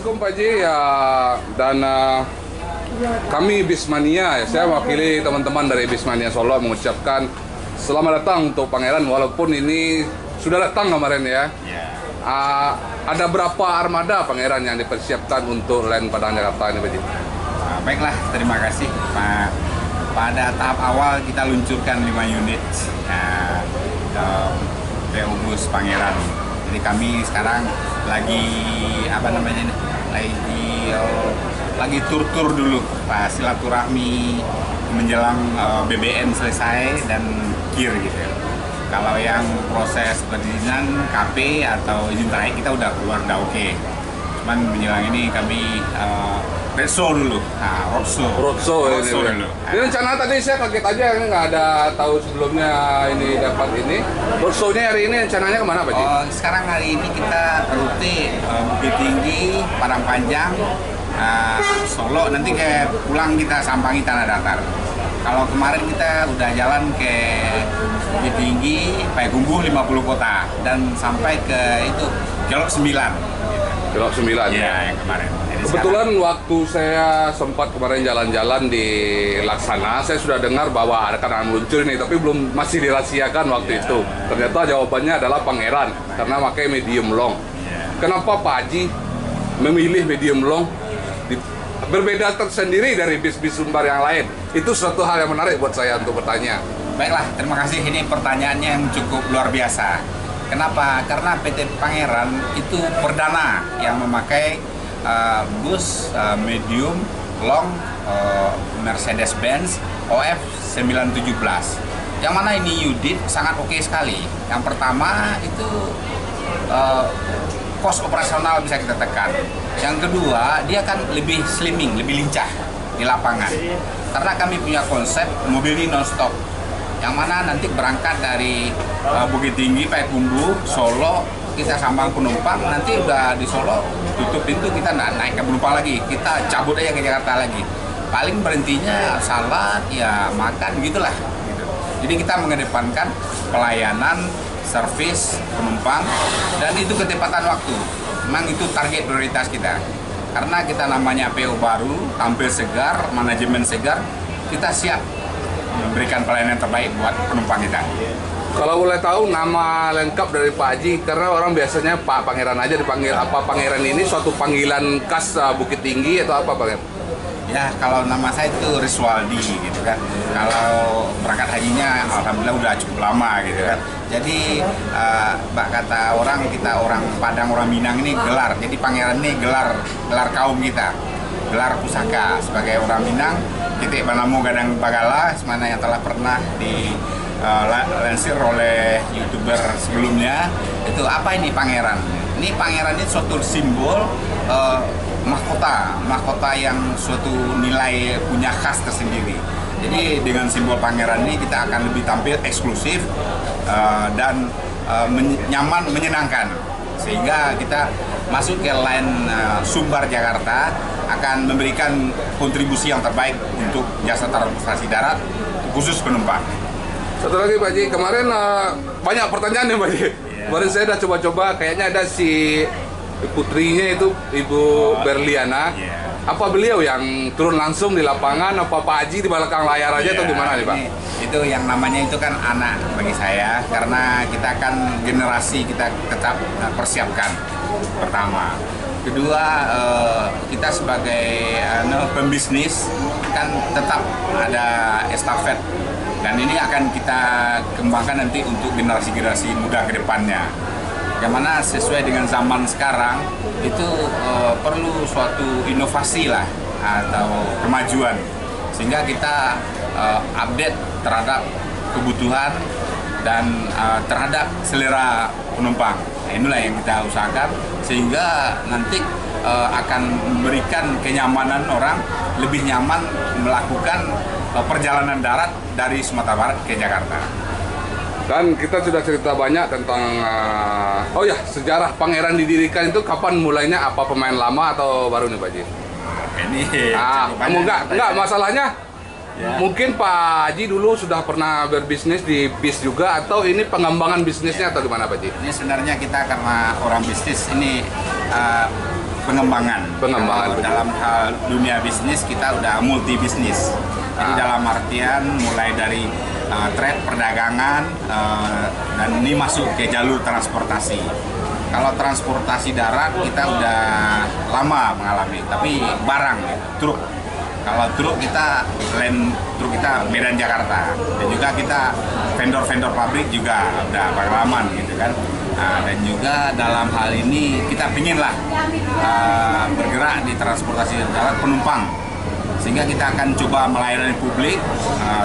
Assalamualaikum Pak Ji ya, dan kami Bismania ya, saya mewakili teman-teman dari Bismania Solo mengucapkan selamat datang untuk Pangeran walaupun ini sudah datang kemarin ya. Ada berapa armada Pangeran yang dipersiapkan untuk Land Padang Jakarta ini Pak Ji? Baiklah, terima kasih Pak. Pada tahap awal kita luncurkan 5 unit PO Bus Pangeran. Jadi kami sekarang lagi lagi tur-tur dulu Pak, silaturahmi menjelang BBN selesai dan KIR gitu. Kalau yang proses perizinan KP atau izin trayek kita udah keluar, udah oke. Cuman menjelang ini kami roadshow dulu, roadshow ini. Ini rencana tadi saya kaget aja, ini nggak ada tahu sebelumnya ini dapat ini. Roadshow-nya hari ini rencananya kemana Pak Ji? Sekarang hari ini kita rute Bukit Tinggi, Padang Panjang, Solo. Nanti kayak pulang kita sampangi Tanah Datar. Kalau kemarin kita udah jalan ke Bukit Tinggi, Payakumbuh 50 kota dan sampai ke itu Kelok 9. Kelok 9 ya yang kemarin. Jadi kebetulan waktu saya sempat kemarin jalan-jalan di Laksana, saya sudah dengar bahwa akan meluncur ini, tapi masih dirahasiakan waktu itu. Ternyata jawabannya adalah Pangeran karena pakai medium long. Kenapa Pak Haji memilih medium long? Berbeda tersendiri dari bis-bis sumber yang lain. Itu suatu hal yang menarik buat saya untuk bertanya. Baiklah, terima kasih. Ini pertanyaannya yang cukup luar biasa. Kenapa? Karena PT Pangeran itu perdana yang memakai bus medium long Mercedes-Benz OF 917. Yang mana ini unit sangat oke sekali. Yang pertama itu kos operasional bisa kita tekan. Yang kedua, dia kan lebih slimming, lebih lincah di lapangan. Karena kami punya konsep mobil ini non-stop. Yang mana nanti berangkat dari Bukit Tinggi, Payakumbuh, Solo, kita sambang penumpang, nanti udah di Solo tutup pintu, kita nggak naik ke penumpang lagi, kita cabut aja ke Jakarta lagi. Paling berhentinya salat, ya makan, gitulah. Gitu. Jadi kita mengedepankan pelayanan, servis penumpang, dan itu ketepatan waktu. Memang itu target prioritas kita. Karena kita namanya PO baru, tampil segar, manajemen segar, kita siap memberikan pelayanan terbaik buat penumpang kita. Kalau boleh tahu nama lengkap dari Pak Haji, karena orang biasanya Pak Pangeran aja dipanggil. Apa Pangeran ini suatu panggilan khas Bukit Tinggi atau apa Pangeran? Ya, kalau nama saya itu Riswaldi gitu kan. Kalau berangkat hajinya alhamdulillah udah cukup lama gitu kan. Jadi kata orang, kita orang Padang, orang Minang ini gelar. Jadi Pangeran ini gelar kaum kita. Gelar pusaka sebagai orang Minang. Titik Banamu Gadang Bagala, semana yang telah pernah dilansir oleh YouTuber sebelumnya. Itu apa ini Pangeran? Ini Pangeran ini suatu simbol mahkota yang suatu nilai punya khas tersendiri. Jadi dengan simbol Pangeran ini kita akan lebih tampil eksklusif dan nyaman, menyenangkan, sehingga kita masuk ke line Sumbar Jakarta akan memberikan kontribusi yang terbaik untuk jasa transportasi darat khusus penumpang. Satu lagi Pak Ji, kemarin banyak pertanyaan nih Pak Ji. Kemarin saya udah coba-coba, kayaknya ada si putrinya itu Ibu Berliana. Apa beliau yang turun langsung di lapangan, apa Pak Haji di belakang layar aja atau gimana nih Pak? Itu yang namanya itu kan anak bagi saya, karena kita kan generasi kita tetap persiapkan pertama. Kedua, kita sebagai pembisnis kan tetap ada estafet, dan ini akan kita kembangkan nanti untuk generasi-generasi muda ke depannya. Yang mana sesuai dengan zaman sekarang itu perlu suatu inovasi lah atau kemajuan, sehingga kita update terhadap kebutuhan dan terhadap selera penumpang. Nah, inilah yang kita usahakan, sehingga nanti akan memberikan kenyamanan, orang lebih nyaman melakukan perjalanan darat dari Sumatera Barat ke Jakarta. Dan kita sudah cerita banyak tentang sejarah Pangeran didirikan itu kapan mulainya, apa pemain lama atau baru nih Pak Haji? Ini enggak masalahnya. Mungkin Pak Haji dulu sudah pernah berbisnis di bis juga, atau ini pengembangan bisnisnya atau gimana Pak Haji? Ini sebenarnya kita karena orang bisnis ini pengembangan. Pengembangan. Dalam hal dunia bisnis kita udah multi bisnis. Jadi dalam artian mulai dari trade perdagangan dan ini masuk ke jalur transportasi. Kalau transportasi darat kita udah lama mengalami, tapi barang truk. Kalau truk kita truk kita Medan Jakarta, dan juga kita vendor-vendor pabrik juga udah pengalaman gitu kan. Dan juga dalam hal ini kita pinginlah bergerak di transportasi darat penumpang, sehingga kita akan coba melayani publik,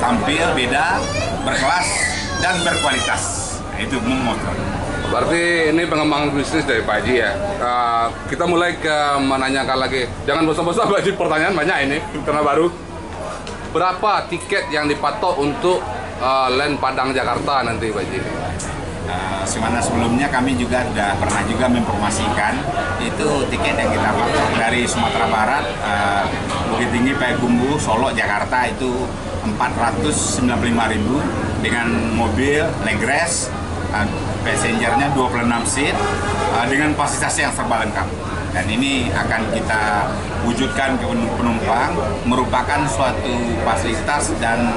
tampil beda, berkelas dan berkualitas. Itu motor. Berarti ini pengembangan bisnis dari Pak Haji ya. Kita mulai ke menanyakan lagi. Jangan bosan-bosan Pak Haji, pertanyaan banyak ini karena baru. Berapa tiket yang dipatok untuk LAN Padang Jakarta nanti Pak Haji? Sebelumnya kami juga sudah pernah juga mempromosikan itu tiket yang kita patok dari Sumatera Barat, Bukit Tinggi, Payakumbuh, Solo, Jakarta itu 495.000 dengan mobil legres, passengernya 26 seat dengan fasilitas yang serba lengkap. Dan ini akan kita wujudkan ke penumpang merupakan suatu fasilitas dan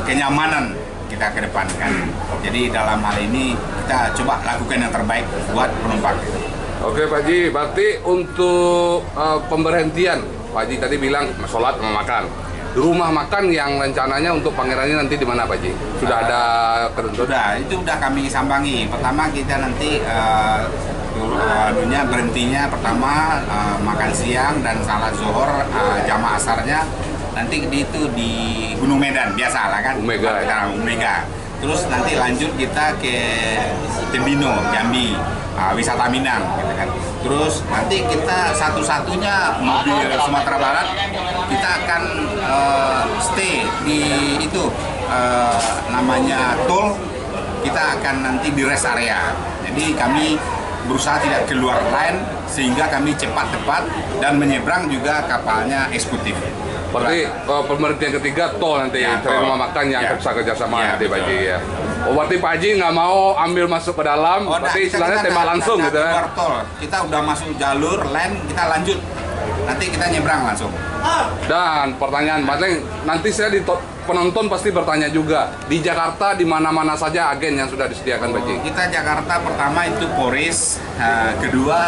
kenyamanan kita kedepankan. Jadi dalam hal ini kita coba lakukan yang terbaik buat penumpang. Oke Pak Haji, berarti untuk pemberhentian Pak Haji tadi bilang sholat sama makan. Rumah makan yang rencananya untuk pangerannya nanti di mana Pak Haji? Sudah ada ketentuan? Sudah, itu sudah kami sambangi. Pertama kita nanti berhentinya pertama makan siang dan salat zuhur, jamaah asarnya nanti di Gunung Medan biasa lah kan. Umega. Terus nanti lanjut kita ke Tembino, Jambi, wisata Minang gitu kan. Terus nanti kita satu-satunya mobil Sumatera Barat kita akan stay di itu namanya tol, kita akan nanti di rest area. Jadi kami berusaha tidak keluar line sehingga kami cepat-cepat dan menyeberang juga kapalnya eksekutif. Berarti pemberhentian ketiga tol nanti ya, cari rumah makan yang bisa kerjasama ya, nanti Pak Haji ya. Oh berarti Pak Haji nggak mau ambil masuk ke dalam, berarti istilahnya tembak langsung gitu ya. Keluar tol, kita udah masuk jalur land, kita lanjut, nanti kita nyebrang langsung. Dan pertanyaan paling nanti saya penonton pasti bertanya juga di Jakarta di mana-mana saja agen yang sudah disediakan Pak Haji. Kita Jakarta pertama itu Poris, kedua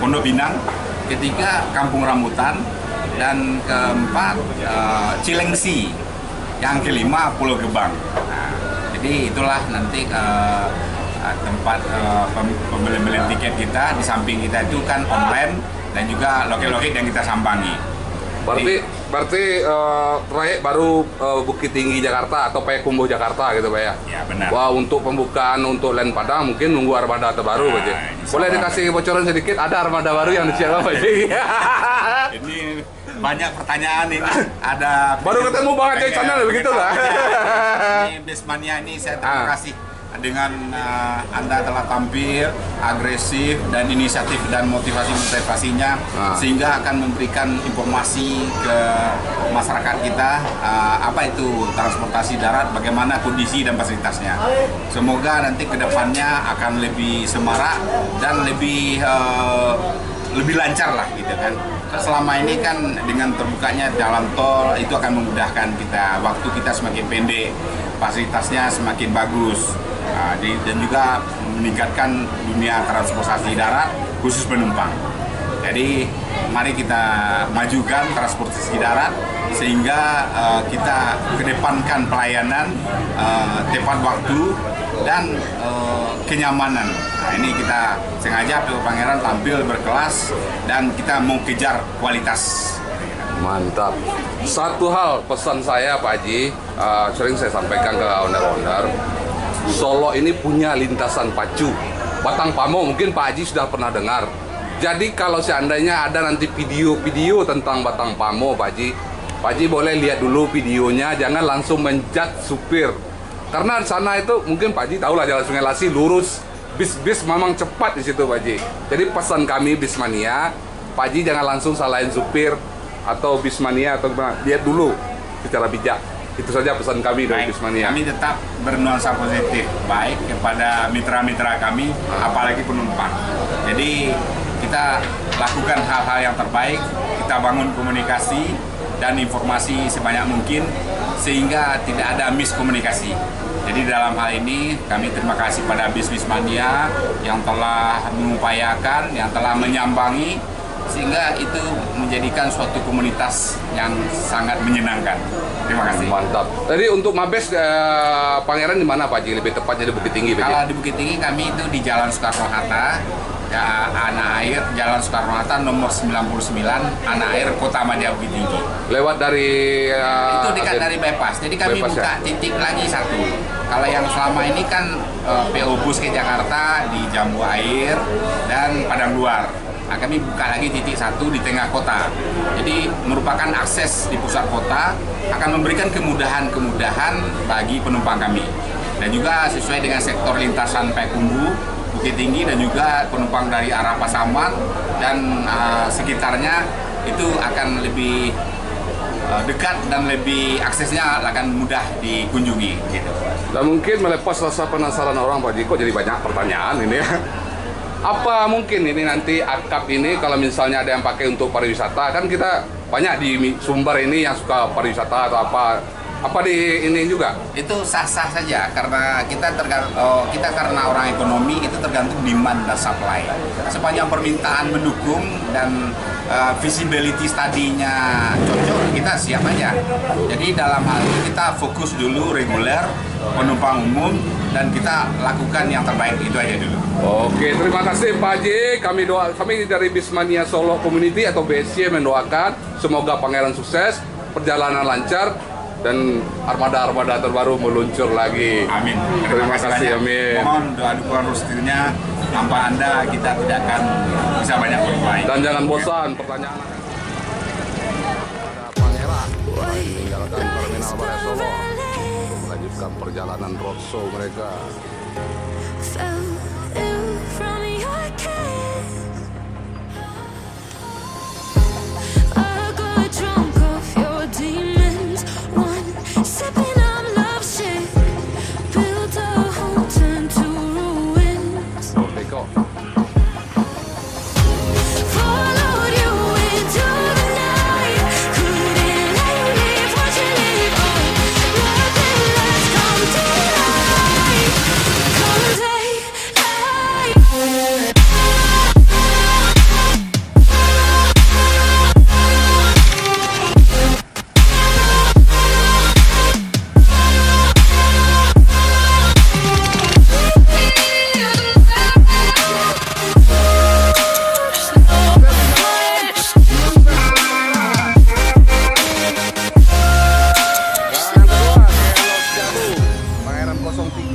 Pondok Pinang, ketiga Kampung Rambutan, dan keempat Cilengsi, yang kelima Pulau Gebang. Nah, jadi itulah nanti tempat pembelian tiket kita. Di samping kita itu kan online dan juga loket-loket yang kita sambangi. Berarti trayek baru Bukit Tinggi Jakarta atau Payakumbuh Jakarta gitu Pak ya? Ya benar. Wah untuk pembukaan untuk LAN Padang mungkin nunggu armada terbaru Pak Haji. Boleh dikasih bocoran sedikit, ada armada baru yang disiapkan Pak Haji? Ini banyak pertanyaan ini. Ada baru ketemu Bang Aceh channel begitu lah. Ini Bismania ini saya terima kasih dengan Anda telah tampil agresif dan inisiatif dan motivasinya sehingga akan memberikan informasi ke masyarakat kita apa itu transportasi darat, bagaimana kondisi dan fasilitasnya. Semoga nanti kedepannya akan lebih semarak dan lebih lancar lah gitu kan. Selama ini kan dengan terbukanya jalan tol itu akan memudahkan kita, waktu kita semakin pendek, fasilitasnya semakin bagus, dan juga meningkatkan dunia transportasi darat khusus penumpang. Jadi mari kita majukan transportasi darat sehingga kita kedepankan pelayanan tepat waktu dan kenyamanan. Nah, ini kita sengaja PO Pangeran tampil berkelas dan kita mau kejar kualitas. Mantap. Satu hal pesan saya Pak Haji, sering saya sampaikan ke owner-owner, Solo ini punya lintasan pacu. Batang Pamo mungkin Pak Haji sudah pernah dengar. Jadi kalau seandainya ada nanti video-video tentang Batang Pamo Pak Haji boleh lihat dulu videonya, jangan langsung menjudge supir. Karena di sana itu mungkin Pak Haji tahu lah Jalan Sungai Lasi lurus, bis memang cepat di situ Pak Haji. Jadi pesan kami Bismania, Pak Haji jangan langsung salahin supir atau Bismania atau gimana, lihat dulu secara bijak. Itu saja pesan kami dari Bismania. Kami tetap bernuansa positif baik kepada mitra-mitra kami, apalagi penumpang. Jadi kita lakukan hal-hal yang terbaik, kita bangun komunikasi dan informasi sebanyak mungkin sehingga tidak ada miskomunikasi. Jadi dalam hal ini kami terima kasih pada Bisnismania yang telah mengupayakan, yang telah menyambangi sehingga itu menjadikan suatu komunitas yang sangat menyenangkan. Terima kasih. Mantap. Tadi untuk Mabes Pangeran di mana Pak Ji? Lebih tepatnya di Bukit Tinggi, Pak Ji? Kalau di Bukit Tinggi kami itu di Jalan Soekarno-Hatta, ya, Anak Air, Jalan Soekarno-Hatta nomor 99, Anak Air, Kota Madya Bukit Tinggi. Lewat dari Itu dekat dari bypass. Jadi kami bypass, buka titik lagi satu. Kalau yang selama ini kan PO Bus ke Jakarta di Jambu Air dan Padang Luar. Nah, kami buka lagi titik satu di tengah kota. Jadi merupakan akses di pusat kota, akan memberikan kemudahan-kemudahan bagi penumpang kami. Dan juga sesuai dengan sektor lintasan Payakumbuh, Bukit Tinggi, dan juga penumpang dari arah Pasaman dan sekitarnya itu akan lebih dekat dan lebih aksesnya akan mudah dikunjungi gitu. Dan mungkin melepas rasa penasaran orang Pak Ji, kok jadi banyak pertanyaan ini ya. Apa mungkin ini nanti akap ini kalau misalnya ada yang pakai untuk pariwisata, kan kita banyak di Sumber ini yang suka pariwisata atau apa di ini juga? Itu sah-sah saja karena kita karena orang ekonomi itu tergantung demand dan supply. Sepanjang permintaan mendukung dan visibility study-nya cocok, kita siap aja. Jadi dalam hal ini kita fokus dulu reguler, penumpang umum, dan kita lakukan yang terbaik, itu aja dulu. Oke, terima kasih Pak Haji. Kami dari Bismania Solo Community atau BSC mendoakan semoga Pangeran sukses, perjalanan lancar, dan armada-armada terbaru meluncur lagi. Amin. Terima kasih, amin. Mohon doa dukungan restunya, tanpa Anda kita tidak akan bisa banyak berbuat. Dan jangan bosan, pertanyaan ada Pangeran meninggalkan Terminal Balai Solo, melanjutkan perjalanan roadshow mereka.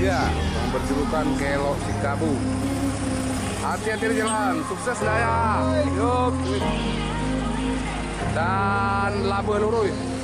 Yang berjulukan Kelok Sikabu. Hati-hati di jalan, sukses dah ya. Yuk. Dan Labuh Lurus.